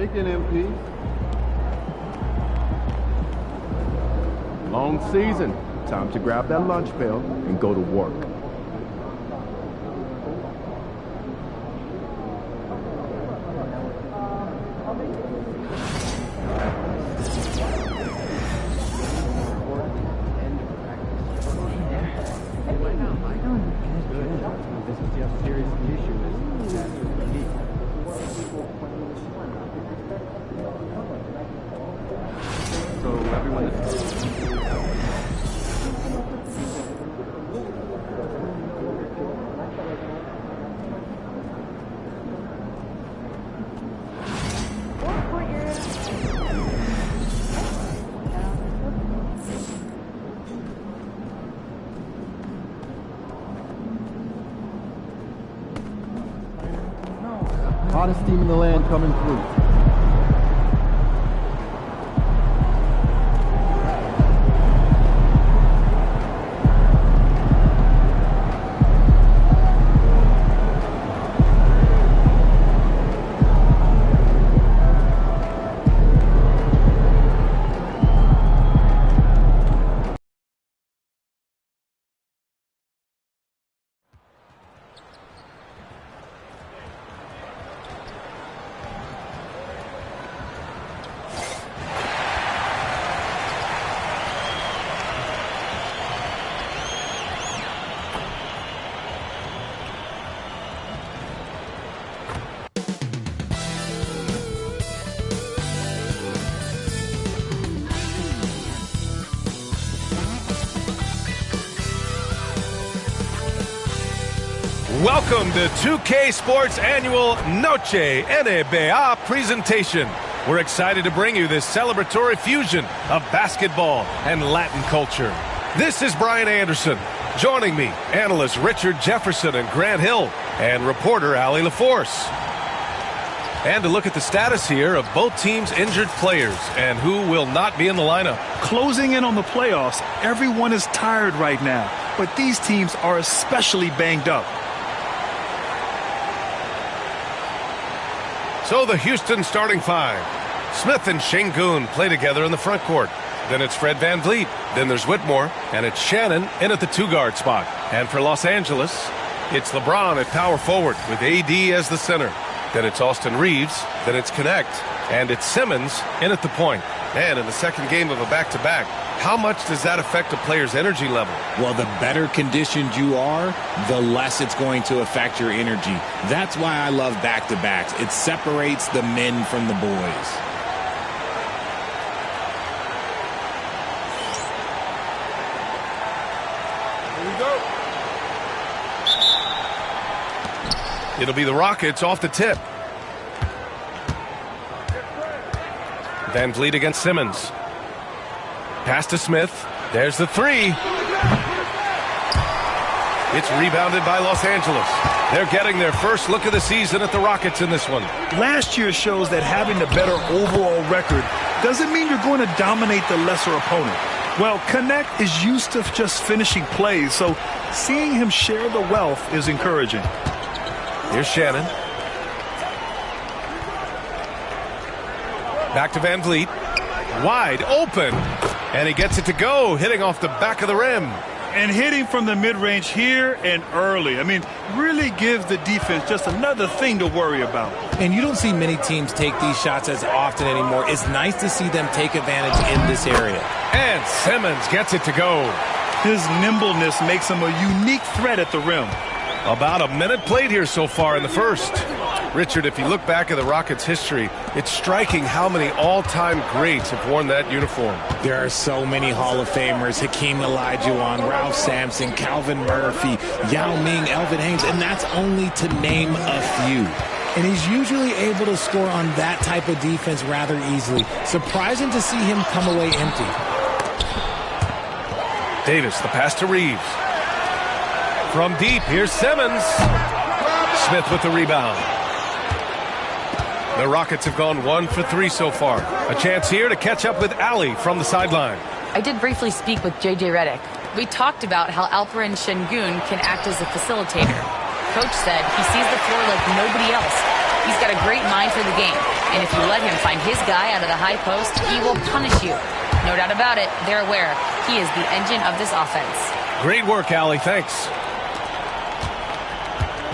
Take it in, please. Long season. Time to grab that lunch pail and go to work. Hottest team in the land coming through. Welcome to 2K Sports Annual Noche NBA presentation. We're excited to bring you this celebratory fusion of basketball and Latin culture. This is Brian Anderson. Joining me, analysts Richard Jefferson and Grant Hill, and reporter Allie LaForce. And to look at the status here of both teams' injured players and who will not be in the lineup. Closing in on the playoffs, everyone is tired right now, but these teams are especially banged up. So the Houston starting five. Smith and Şengün play together in the front court. Then it's Fred VanVleet. Then there's Whitmore. And it's Shannon in at the two-guard spot. And for Los Angeles, it's LeBron at power forward with AD as the center. Then it's Austin Reeves. Then it's Connect. And it's Simmons in at the point. And in the second game of a back-to-back, how much does that affect a player's energy level? Well, the better conditioned you are, the less it's going to affect your energy. That's why I love back-to-backs. It separates the men from the boys. Here we go. It'll be the Rockets off the tip. VanVleet against Simmons. Pass to Smith. There's the three. It's rebounded by Los Angeles. They're getting their first look of the season at the Rockets in this one. Last year shows that having a better overall record doesn't mean you're going to dominate the lesser opponent. Well, Connect is used to just finishing plays, so seeing him share the wealth is encouraging. Here's Shannon. Back to VanVleet. Wide open. And he gets it to go, hitting off the back of the rim. And hitting from the mid-range here and early. I mean, really gives the defense just another thing to worry about. And you don't see many teams take these shots as often anymore. It's nice to see them take advantage in this area. And Simmons gets it to go. His nimbleness makes him a unique threat at the rim. About a minute played here so far in the first. Richard, if you look back at the Rockets' history, it's striking how many all-time greats have worn that uniform. There are so many Hall of Famers: Hakeem Olajuwon, Ralph Sampson, Calvin Murphy, Yao Ming, Elvin Hayes, and that's only to name a few. And he's usually able to score on that type of defense rather easily. Surprising to see him come away empty. Davis, the pass to Reeves. From deep, here's Simmons. Smith with the rebound. The Rockets have gone 1 for 3 so far. A chance here to catch up with Allie from the sideline. I did briefly speak with J.J. Redick. We talked about how Alperen Şengün can act as a facilitator. Coach said he sees the floor like nobody else. He's got a great mind for the game, and if you let him find his guy out of the high post, he will punish you. No doubt about it, they're aware he is the engine of this offense. Great work, Allie. Thanks.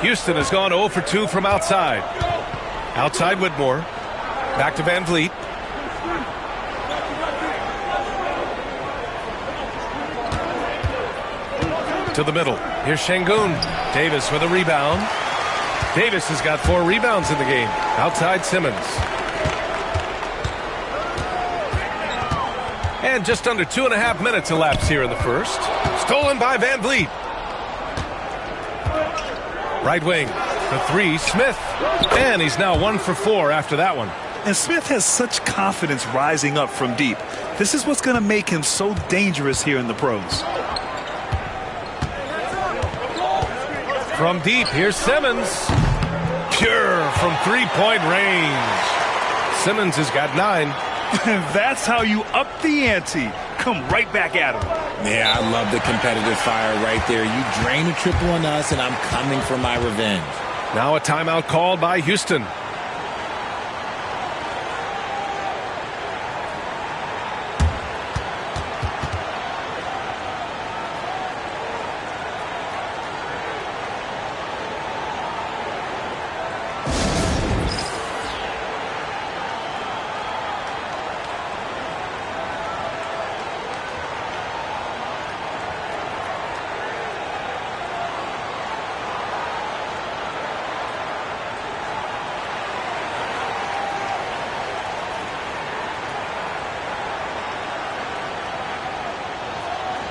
Houston has gone 0 for 2 from outside. Outside Whitmore. Back to Van Vliet. To the middle. Here's Şengün. Davis with a rebound. Davis has got 4 rebounds in the game. Outside Simmons. And just under 2.5 minutes elapsed here in the first. Stolen by Van Vliet. Right wing. The 3, Smith. And he's now 1 for 4 after that one. And Smith has such confidence rising up from deep. This is what's going to make him so dangerous here in the pros. From deep, here's Simmons. Pure from three-point range. Simmons has got 9. That's how you up the ante. Come right back at him. Yeah, I love the competitive fire right there. You drain a triple on us, and I'm coming for my revenge. Now a timeout called by Houston.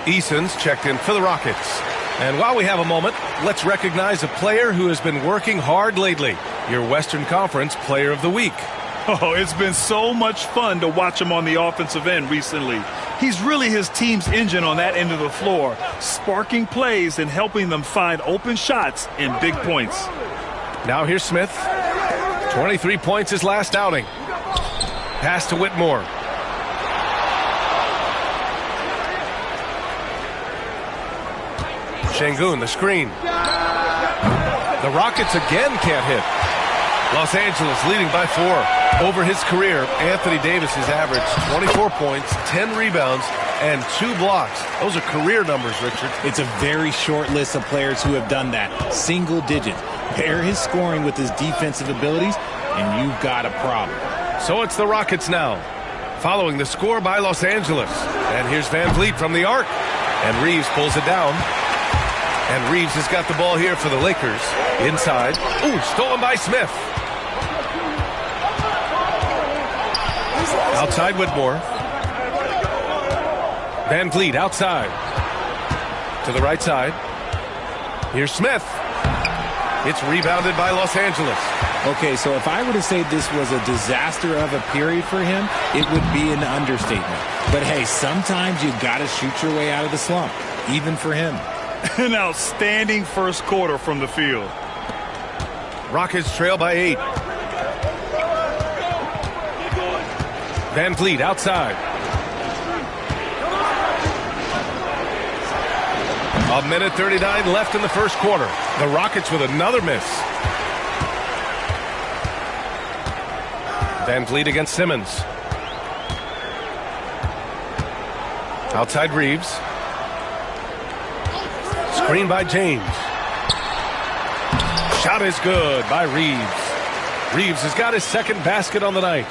Eason's checked in for the Rockets. And while we have a moment, let's recognize a player who has been working hard lately. Your Western Conference Player of the Week. Oh, it's been so much fun to watch him on the offensive end recently. He's really his team's engine on that end of the floor, sparking plays and helping them find open shots and big points. Now here's Smith. 23 points his last outing. Pass to Whitmore. Şengün, the screen. The Rockets again can't hit. Los Angeles leading by 4. Over his career, Anthony Davis has averaged 24 points, 10 rebounds, and 2 blocks. Those are career numbers, Richard. It's a very short list of players who have done that. Single digit. Pair his scoring with his defensive abilities, and you've got a problem. So it's the Rockets now, following the score by Los Angeles. And here's Van Vliet from the arc. And Reeves pulls it down. And Reeves has got the ball here for the Lakers. Inside. Ooh, stolen by Smith. Outside Whitmore. Van Vliet outside. To the right side. Here's Smith. It's rebounded by Los Angeles. Okay, so if I were to say this was a disaster of a period for him, it would be an understatement. But hey, sometimes you got to shoot your way out of the slump, even for him. An outstanding first quarter from the field. Rockets trail by 8. Van Vliet outside. A minute 39 left in the first quarter. The Rockets with another miss. Van Vliet against Simmons. Outside Reeves. Screen by James. Shot is good by Reeves. Reeves has got his second basket on the night.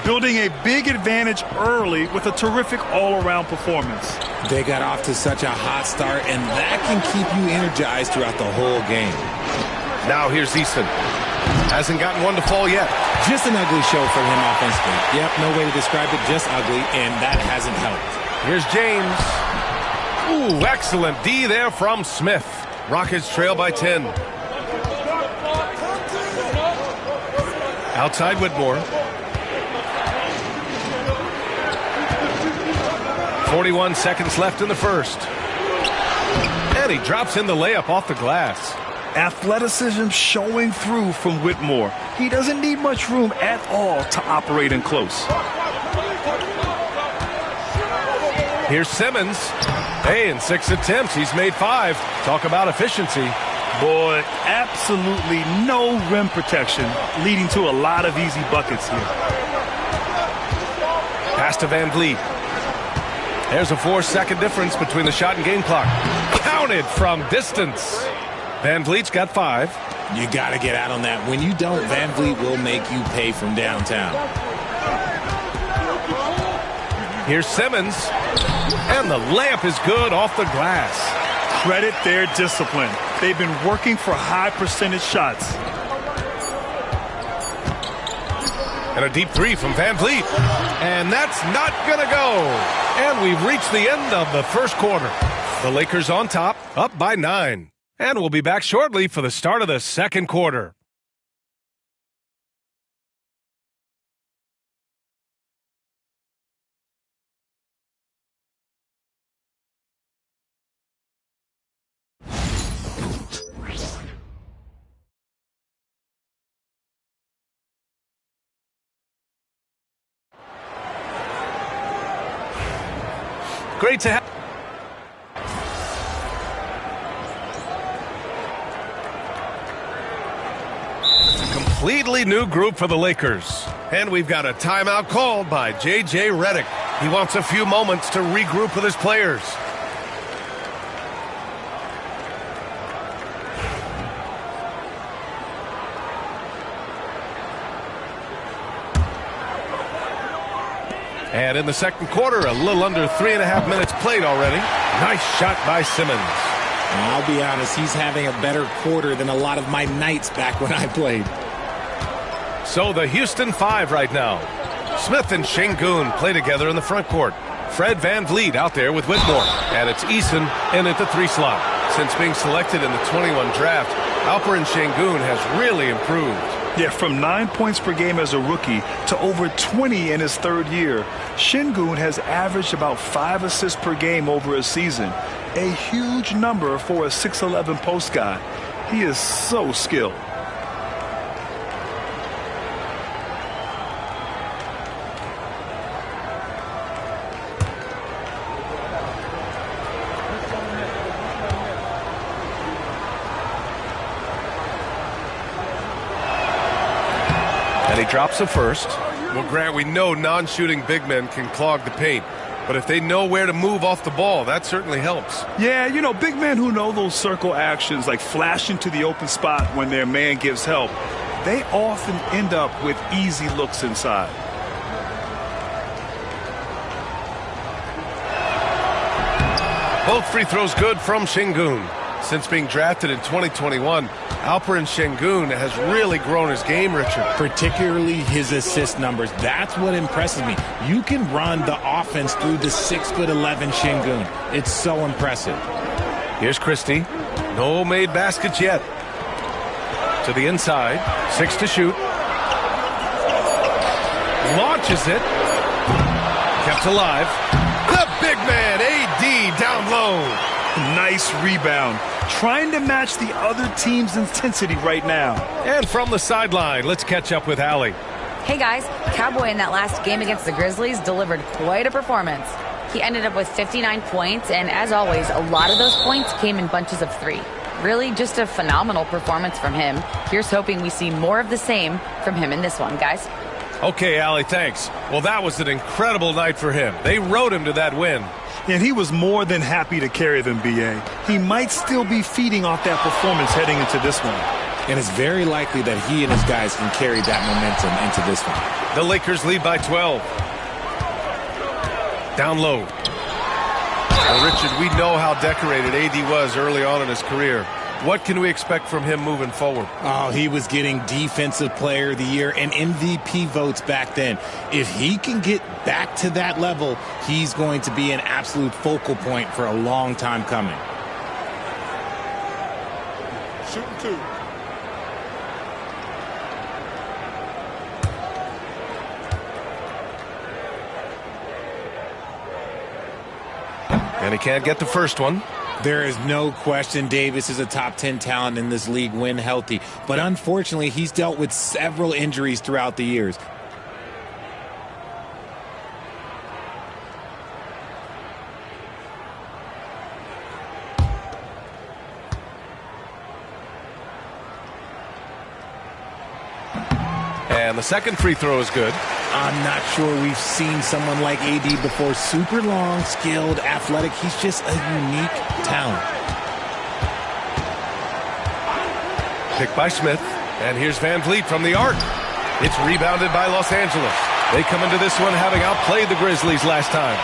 Building a big advantage early with a terrific all-around performance. They got off to such a hot start, and that can keep you energized throughout the whole game. Now here's Easton. Hasn't gotten one to fall yet. Just an ugly show for him offensively. Yep, no way to describe it, just ugly, and that hasn't helped. Here's James. Ooh, excellent D there from Smith. Rockets trail by 10. Outside Whitmore. 41 seconds left in the first. And he drops in the layup off the glass. Athleticism showing through from Whitmore. He doesn't need much room at all to operate in close. Here's Simmons. Hey, in 6 attempts, he's made 5. Talk about efficiency. Boy, absolutely no rim protection, leading to a lot of easy buckets here. Pass to Van Vliet. There's a 4-second difference between the shot and game clock. Counted from distance. Van Vliet's got 5. You got to get out on that. When you don't, Van Vliet will make you pay from downtown. Here's Simmons. And the layup is good off the glass. Credit their discipline. They've been working for high percentage shots. And a deep 3 from Van Vliet. And that's not going to go. And we've reached the end of the first quarter. The Lakers on top, up by 9. And we'll be back shortly for the start of the second quarter. Great to have. Completely new group for the Lakers. And we've got a timeout called by JJ Redick. He wants a few moments to regroup with his players. And in the second quarter, a little under 3.5 minutes played already. Nice shot by Simmons. And I'll be honest, he's having a better quarter than a lot of my nights back when I played. So the Houston 5 right now. Smith and Şengün play together in the front court. Fred Van Vliet out there with Whitmore. And it's Eason in at the 3 slot. Since being selected in the 21 draft, Alperen Şengün has really improved. Yeah, from 9 points per game as a rookie to over 20 in his third year, Şengün has averaged about 5 assists per game over a season. A huge number for a 6'11 post guy. He is so skilled. And he drops a first. Well, Grant, we know non-shooting big men can clog the paint. But if they know where to move off the ball, that certainly helps. Yeah, you know, big men who know those circle actions, like flashing to the open spot when their man gives help, they often end up with easy looks inside. Both free throws good from Şengün. Since being drafted in 2021, Alperen Şengün has really grown his game, Richard. Particularly his assist numbers. That's what impresses me. You can run the offense through the 6'11" Şengün. It's so impressive. Here's Christie. No made baskets yet. To the inside. 6 to shoot. Launches it. Kept alive. The big man, AD, down low. Nice rebound. Trying to match the other team's intensity right now. And from the sideline, let's catch up with Allie. Hey guys, Cowboy in that last game against the Grizzlies delivered quite a performance. He ended up with 59 points, and as always, a lot of those points came in bunches of 3. Really just a phenomenal performance from him. Here's hoping we see more of the same from him in this one, guys. Okay, Allie, thanks. Well, that was an incredible night for him. They rode him to that win. And he was more than happy to carry them, B.A. He might still be feeding off that performance heading into this one. And it's very likely that he and his guys can carry that momentum into this one. The Lakers lead by 12. Down low. Well, Richard, we know how decorated AD was early on in his career. What can we expect from him moving forward? Oh, he was getting Defensive Player of the Year and MVP votes back then. If he can get back to that level, he's going to be an absolute focal point for a long time coming. Shooting 2. And he can't get the first one. There is no question Davis is a top 10 talent in this league when healthy. But unfortunately, he's dealt with several injuries throughout the years. And the second free throw is good. I'm not sure we've seen someone like AD before. Super long, skilled, athletic. He's just a unique talent. Picked by Smith. And here's Van Vliet from the arc. It's rebounded by Los Angeles. They come into this one having outplayed the Grizzlies last time.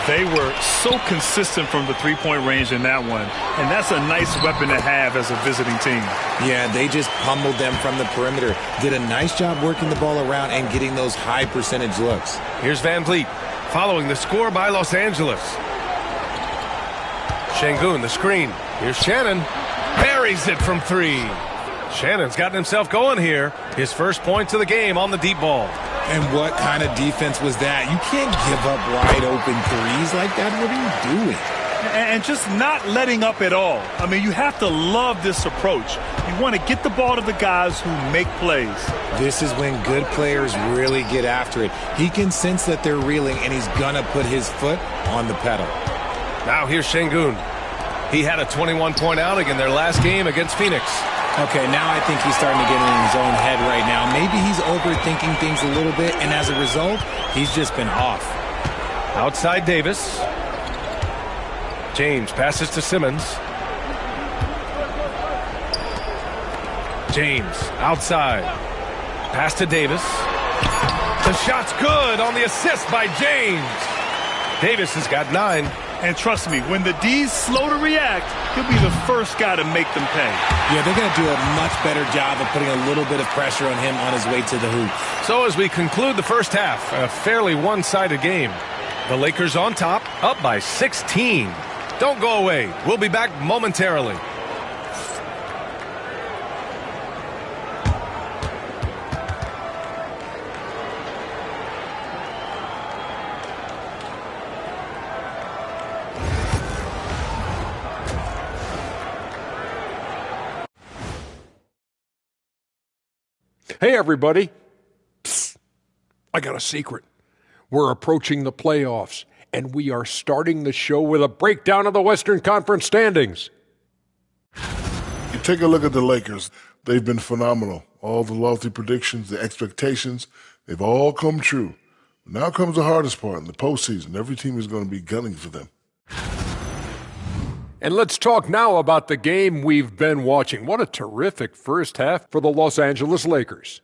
They were so consistent from the three-point range in that one, and that's a nice weapon to have as a visiting team. Yeah, they just pummeled them from the perimeter. Did a nice job working the ball around and getting those high percentage looks. Here's Van Vliet following the score by Los Angeles. Şengün, the screen. Here's Shannon. Buries it from three. Shannon's gotten himself going here. His first points of the game on the deep ball. And what kind of defense was that? You can't give up wide open threes like that. What are you doing? And just not letting up at all. I mean, you have to love this approach. You want to get the ball to the guys who make plays. This is when good players really get after it. He can sense that they're reeling, and he's going to put his foot on the pedal. Now here's Şengün. He had a 21-point outing in their last game against Phoenix. Okay, now I think he's starting to get in his own head right now. Maybe he's overthinking things a little bit, and as a result, he's just been off. Outside Davis. James passes to Simmons. James outside. Pass to Davis. The shot's good on the assist by James. Davis has got 9. And trust me, when the D's slow to react, he'll be the first guy to make them pay. Yeah, they're going to do a much better job of putting a little bit of pressure on him on his way to the hoop. So as we conclude the first half, a fairly one-sided game. The Lakers on top, up by 16. Don't go away. We'll be back momentarily. Hey, everybody. Psst. I got a secret. We're approaching the playoffs, and we are starting the show with a breakdown of the Western Conference standings. You take a look at the Lakers. They've been phenomenal. All the lofty predictions, the expectations, they've all come true. Now comes the hardest part in the postseason. Every team is going to be gunning for them. And let's talk now about the game we've been watching. What a terrific first half for the Los Angeles Lakers.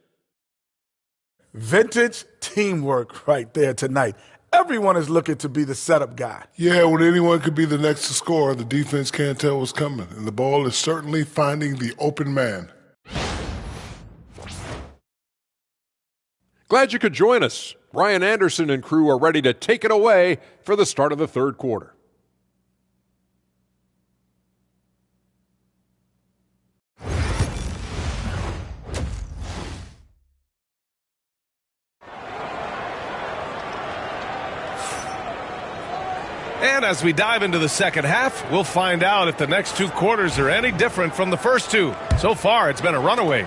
Vintage teamwork right there tonight. Everyone is looking to be the setup guy. Yeah, when anyone could be the next to score, the defense can't tell what's coming. And the ball is certainly finding the open man. Glad you could join us. Ryan Anderson and crew are ready to take it away for the start of the third quarter. And as we dive into the second half, we'll find out if the next 2 quarters are any different from the first 2. So far, it's been a runaway.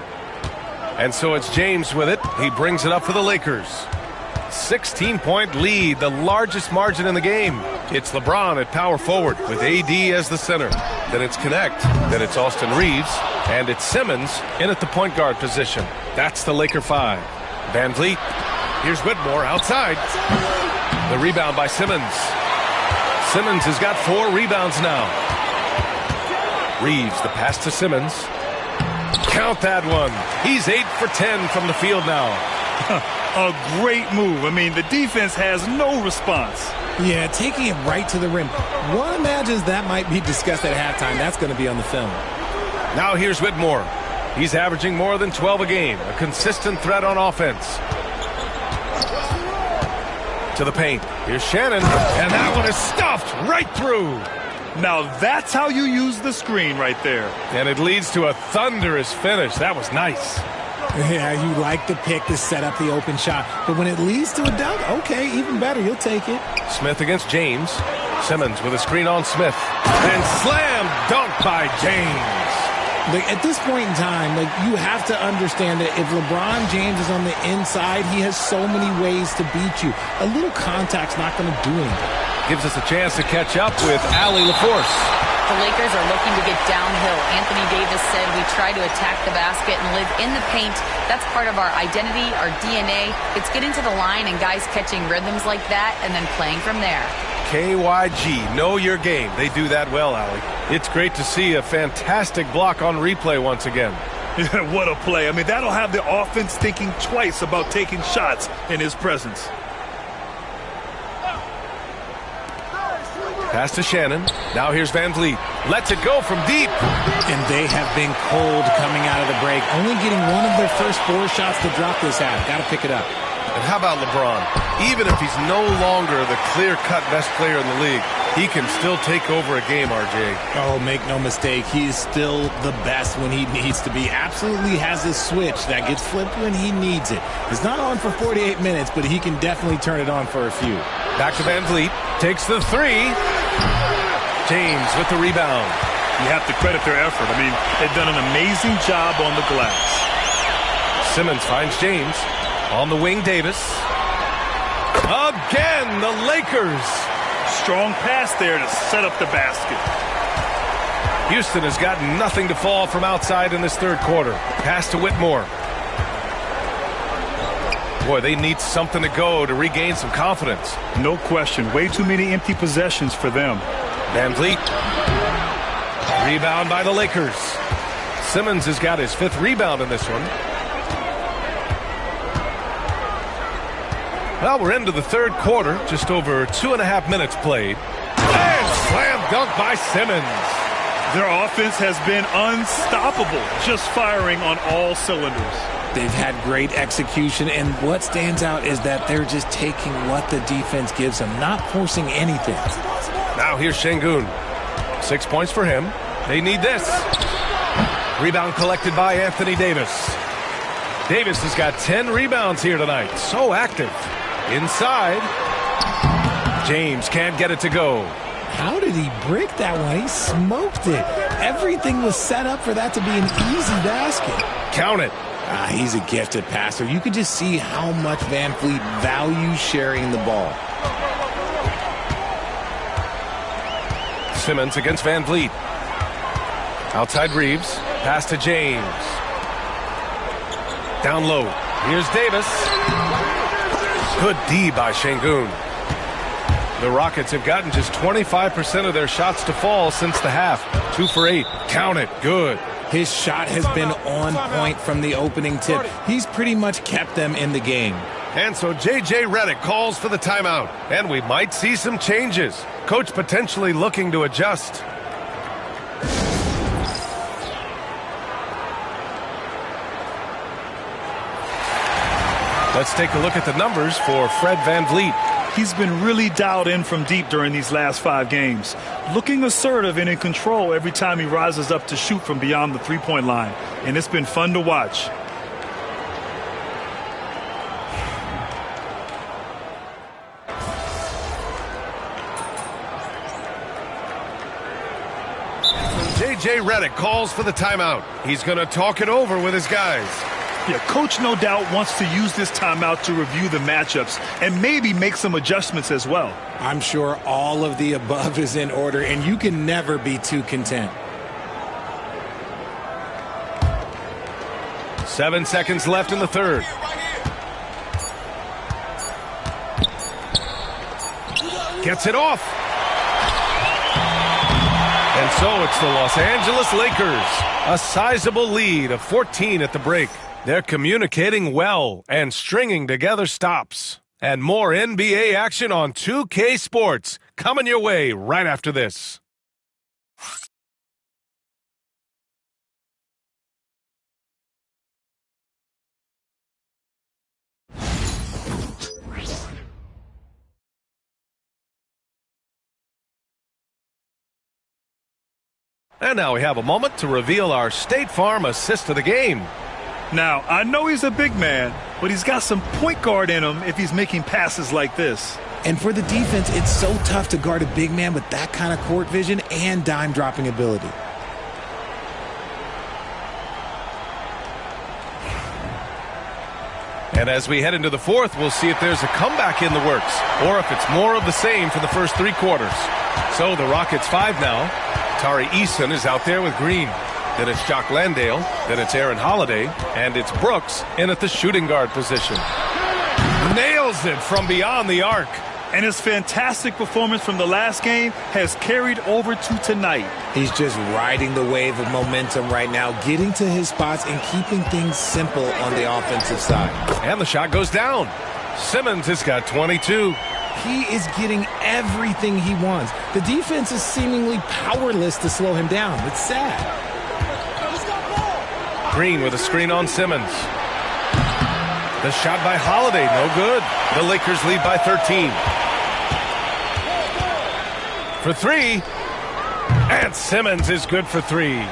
And so it's James with it. He brings it up for the Lakers. 16-point lead, the largest margin in the game. It's LeBron at power forward with AD as the center. Then it's Connect. Then it's Austin Reeves. And it's Simmons in at the point guard position. That's the Laker 5. Van Vliet. Here's Whitmore outside. The rebound by Simmons. Simmons has got 4 rebounds now. Reeves, the pass to Simmons. Count that one. He's 8 for 10 from the field now. A great move. I mean, the defense has no response. Yeah, taking it right to the rim. One imagines that might be discussed at halftime. That's going to be on the film. Now here's Whitmore. He's averaging more than 12 a game. A consistent threat on offense. To the paint. Here's Shannon. And that one is stuffed right through. Now that's how you use the screen right there. And it leads to a thunderous finish. That was nice. Yeah, you like the pick to set up the open shot. But when it leads to a dunk, okay, even better. You'll take it. Smith against James. Simmons with a screen on Smith. And slam dunk by James. Like, at this point in time, like, you have to understand that if LeBron James is on the inside, he has so many ways to beat you. A little contact's not going to do anything. Gives us a chance to catch up with Allie LaForce. The Lakers are looking to get downhill. Anthony Davis just said we try to attack the basket and live in the paint. That's part of our identity, our DNA. It's getting to the line and guys catching rhythms like that and then playing from there. KYG, know your game. They do that well, Allie. It's great to see a fantastic block on replay once again. What a play. I mean, that'll have the offense thinking twice about taking shots in his presence. Pass to Shannon. Now here's Van Vliet. Lets it go from deep. And they have been cold coming out of the break. Only getting one of their first 4 shots to drop this half. Got to pick it up. And how about LeBron? Even if he's no longer the clear-cut best player in the league, he can still take over a game, RJ. Oh, make no mistake. He is still the best when he needs to be. Absolutely has a switch that gets flipped when he needs it. It's not on for 48 minutes, but he can definitely turn it on for a few. Back to Van Vliet. Takes the 3. James with the rebound. You have to credit their effort. I mean, they've done an amazing job on the glass. Simmons finds James. On the wing, Davis. Again, the Lakers. Strong pass there to set up the basket. Houston has got nothing to fall from outside in this third quarter. Pass to Whitmore. Boy, they need something to go to regain some confidence. No question. Way too many empty possessions for them. Van Vliet. Rebound by the Lakers. Simmons has got his 5th rebound in this one. Well, we're into the third quarter. Just over 2.5 minutes played. And slam dunk by Simmons. Their offense has been unstoppable, just firing on all cylinders. They've had great execution, and what stands out is that they're just taking what the defense gives them, not forcing anything. Now here's Şengün. 6 points for him. They need this. Rebound collected by Anthony Davis. Davis has got 10 rebounds here tonight. So active. Inside. James can't get it to go. How did he break that one? He smoked it. Everything was set up for that to be an easy basket. Count it. He's a gifted passer. You could just see how much Van Vliet values sharing the ball. Simmons against Van Vliet. Outside Reeves. Pass to James. Down low. Here's Davis. Good D by Şengün. The Rockets have gotten just 25% of their shots to fall since the half. 2 for 8. Count it. Good. His shot has been on point from the opening tip. He's pretty much kept them in the game. And so J.J. Redick calls for the timeout. And we might see some changes. Coach potentially looking to adjust. Let's take a look at the numbers for Fred Van Vliet. He's been really dialed in from deep during these last 5 games. Looking assertive and in control every time he rises up to shoot from beyond the three-point line. And it's been fun to watch. J.J. Redick calls for the timeout. He's going to talk it over with his guys. Yeah, Coach no doubt wants to use this timeout to review the matchups and maybe make some adjustments as well. I'm sure all of the above is in order, and you can never be too content. 7 seconds left in the third. Gets it off. And so it's the Los Angeles Lakers. A sizable lead of 14 at the break. They're communicating well and stringing together stops. And more NBA action on 2K Sports coming your way right after this. And now we have a moment to reveal our State Farm assist of the game. Now, I know he's a big man, but he's got some point guard in him if he's making passes like this. And for the defense, it's so tough to guard a big man with that kind of court vision and dime-dropping ability. And as we head into the fourth, we'll see if there's a comeback in the works or if it's more of the same for the first 3 quarters. So the Rockets 5 now. Tari Eason is out there with Green. Then it's Jock Landale. Then it's Aaron Holiday. And it's Brooks in at the shooting guard position. Nails it from beyond the arc. And his fantastic performance from the last game has carried over to tonight. He's just riding the wave of momentum right now, getting to his spots and keeping things simple on the offensive side. And the shot goes down. Simmons has got 22. He is getting everything he wants. The defense is seemingly powerless to slow him down. It's sad. Green with a screen on Simmons. The shot by Holiday, no good. The Lakers lead by 13. For three. And Simmons is good for three.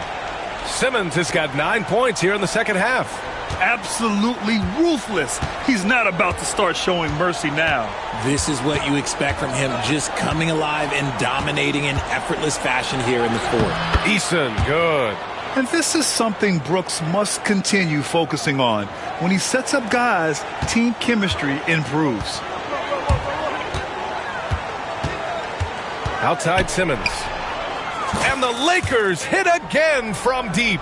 Simmons has got 9 points here in the second half. Absolutely ruthless. He's not about to start showing mercy now. This is what you expect from him, just coming alive and dominating in effortless fashion here in the fourth. Eason, good. And this is something Brooks must continue focusing on. When he sets up guys, team chemistry improves. Outside Simmons. And the Lakers hit again from deep.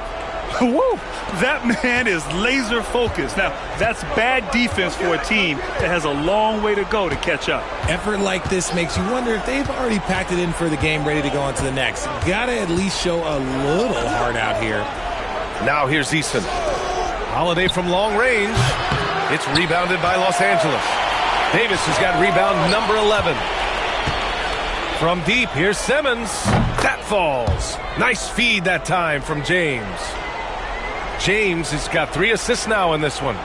Woo! That man is laser focused. Now, that's bad defense for a team that has a long way to go to catch up. Effort like this makes you wonder if they've already packed it in for the game, ready to go on to the next. Gotta at least show a little heart out here. Now here's Eason. Holiday from long range. It's rebounded by Los Angeles. Davis has got rebound number 11. From deep, here's Simmons. That falls. Nice feed that time from James. James has got 3 assists now in this one.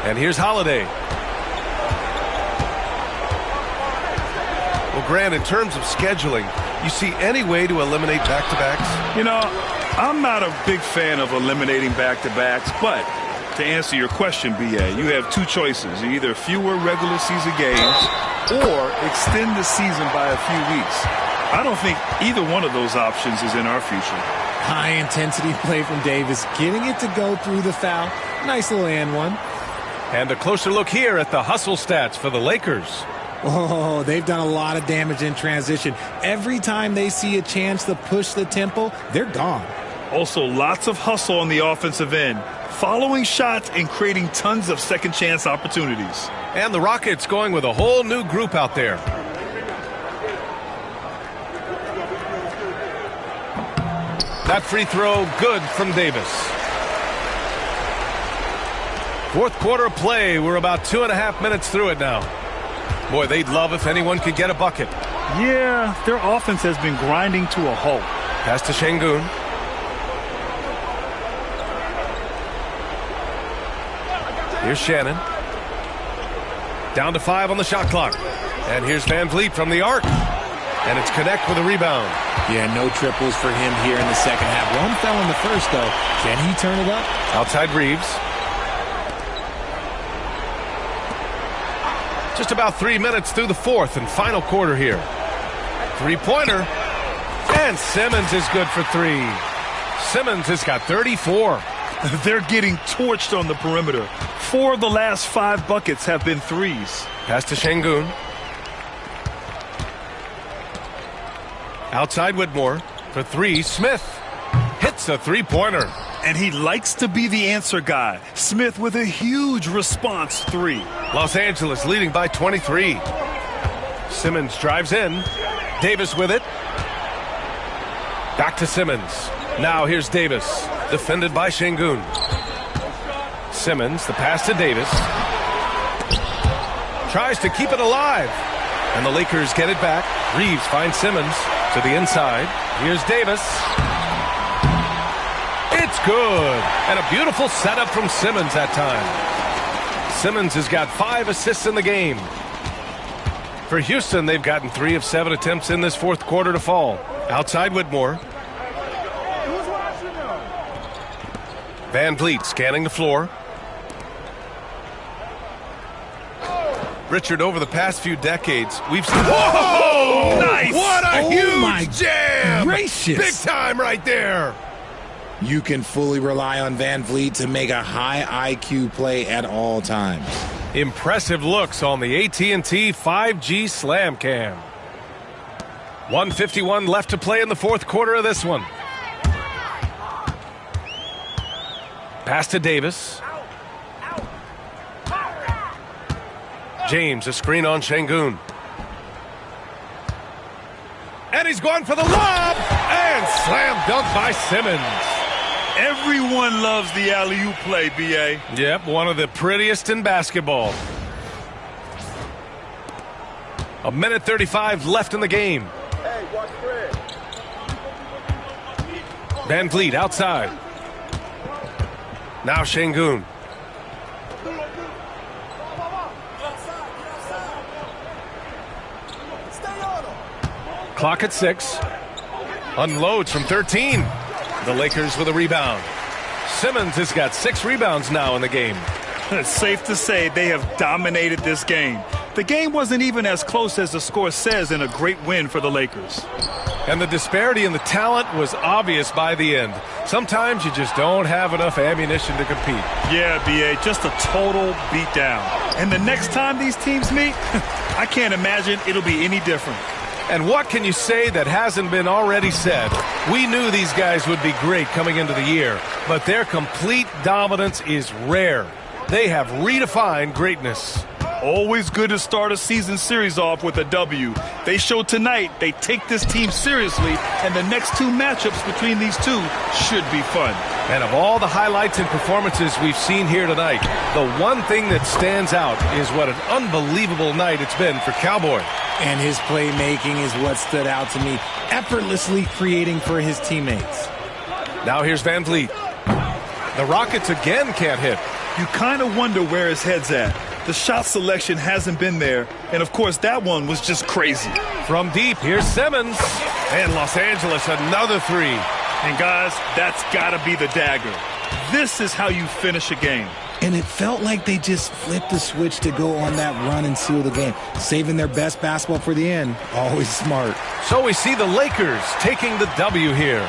And here's Holiday. Well, Grant, in terms of scheduling, you see any way to eliminate back-to-backs? You know, I'm not a big fan of eliminating back-to-backs, but to answer your question, B.A., you have 2 choices. Either fewer regular season games or extend the season by a few weeks. I don't think either one of those options is in our future. High-intensity play from Davis, getting it to go through the foul. Nice little and one. And a closer look here at the hustle stats for the Lakers. Oh, they've done a lot of damage in transition. Every time they see a chance to push the tempo, they're gone. Also, lots of hustle on the offensive end, following shots and creating tons of second-chance opportunities. And the Rockets going with a whole new group out there. That free throw good from Davis. Fourth quarter play. We're about 2.5 minutes through it now. Boy, they'd love if anyone could get a bucket. Yeah, their offense has been grinding to a halt. Pass to Şengün. Here's Shannon. Down to 5 on the shot clock. And here's Van Vliet from the arc. And it's Connect with a rebound. Yeah, no triples for him here in the second half. One fell in the first, though. Can he turn it up? Outside Reeves. Just about 3 minutes through the fourth and final quarter here. Three-pointer. And Simmons is good for 3. Simmons has got 34. They're getting torched on the perimeter. 4 of the last 5 buckets have been threes. Pass to Şengün. Outside Whitmore for 3. Smith hits a three-pointer. And he likes to be the answer guy. Smith with a huge response 3. Los Angeles leading by 23. Simmons drives in. Davis with it. Back to Simmons. Now here's Davis. Defended by Şengün. Simmons, the pass to Davis. Tries to keep it alive. And the Lakers get it back. Reeves finds Simmons to the inside. Here's Davis. It's good. And a beautiful setup from Simmons that time. Simmons has got 5 assists in the game. For Houston, they've gotten 3 of 7 attempts in this fourth quarter to fall. Outside Whitmore. Van Vliet scanning the floor. Richard, over the past few decades, we've seen... Whoa! Nice! What a my huge jam! gracious. Big time right there! You can fully rely on Van Vliet to make a high IQ play at all times. Impressive looks on the AT&T 5G Slam Cam. 1:51 left to play in the fourth quarter of this one. Pass to Davis. James, a screen on Şengün. And he's going for the lob! And slam dunk by Simmons. Everyone loves the alley-oop play, B.A. Yep, one of the prettiest in basketball. 1:35 left in the game. Van Vliet outside. Now Şengün. Clock at 6. Unloads from 13. The Lakers with a rebound. Simmons has got 6 rebounds now in the game. It's safe to say they have dominated this game. The game wasn't even as close as the score says in a great win for the Lakers. And the disparity in the talent was obvious by the end. Sometimes you just don't have enough ammunition to compete. Yeah, B.A., just a total beatdown. And the next time these teams meet, I can't imagine it'll be any different. And what can you say that hasn't been already said? We knew these guys would be great coming into the year, but their complete dominance is rare. They have redefined greatness. Always good to start a season series off with a W. They showed tonight they take this team seriously, and the next 2 matchups between these two should be fun. And of all the highlights and performances we've seen here tonight, the one thing that stands out is what an unbelievable night it's been for Cowboy. And his playmaking is what stood out to me, effortlessly creating for his teammates. Now here's Van Vliet. The Rockets again can't hit. You kind of wonder where his head's at. The shot selection hasn't been there, and of course that one was just crazy. From deep, here's Simmons. And Los Angeles, another 3. And guys, that's got to be the dagger. This is how you finish a game. And it felt like they just flipped the switch to go on that run and seal the game, saving their best basketball for the end. Always smart. So we see the Lakers taking the W here.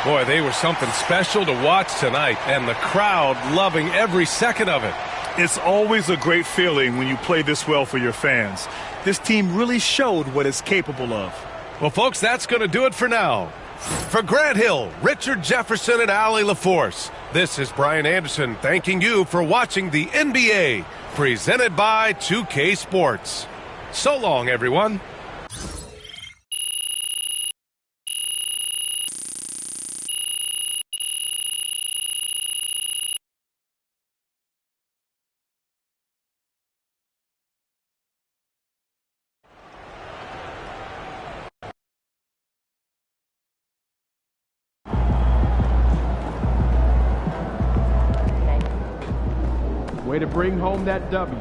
Boy, they were something special to watch tonight, and the crowd loving every second of it. It's always a great feeling when you play this well for your fans. This team really showed what it's capable of. Well, folks, that's going to do it for now. For Grant Hill, Richard Jefferson, and Allie LaForce, this is Brian Anderson thanking you for watching the NBA, presented by 2K Sports. So long, everyone. Way to bring home that W.